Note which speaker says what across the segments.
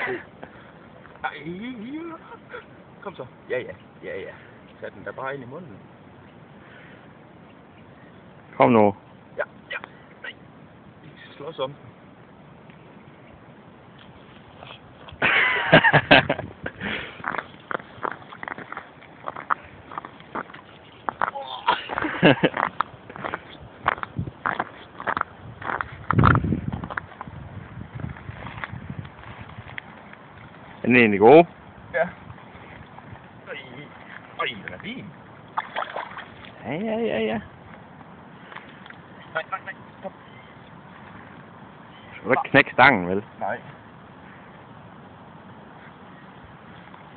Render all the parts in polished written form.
Speaker 1: Nej. Kom så. Ja. Sæt den der bare ind i munden.
Speaker 2: Kom nu.
Speaker 1: Ja. Nej. Vi slås om den.
Speaker 2: Den er egentlig god.
Speaker 1: Ja. Ej, den er fin.
Speaker 2: Ja.
Speaker 1: Nej. Stop.
Speaker 2: Du ikke knække stangen, vel?
Speaker 1: Nej.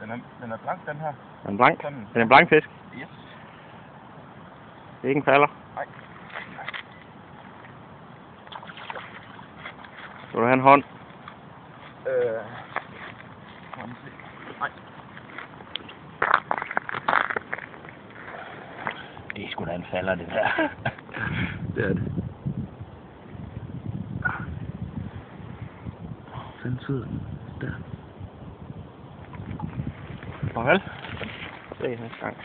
Speaker 1: Den er blank, den her.
Speaker 2: Den er blank.
Speaker 1: Sådan.
Speaker 2: Den er en blank fisk.
Speaker 1: Yes.
Speaker 2: Det er ikke en falder.
Speaker 1: Nej.
Speaker 2: Skal du have en hånd?
Speaker 1: Nej. Det er sgu da en falder, det der.
Speaker 2: Det er det.
Speaker 1: Den sidder der.
Speaker 2: Farvel. Se næste gang.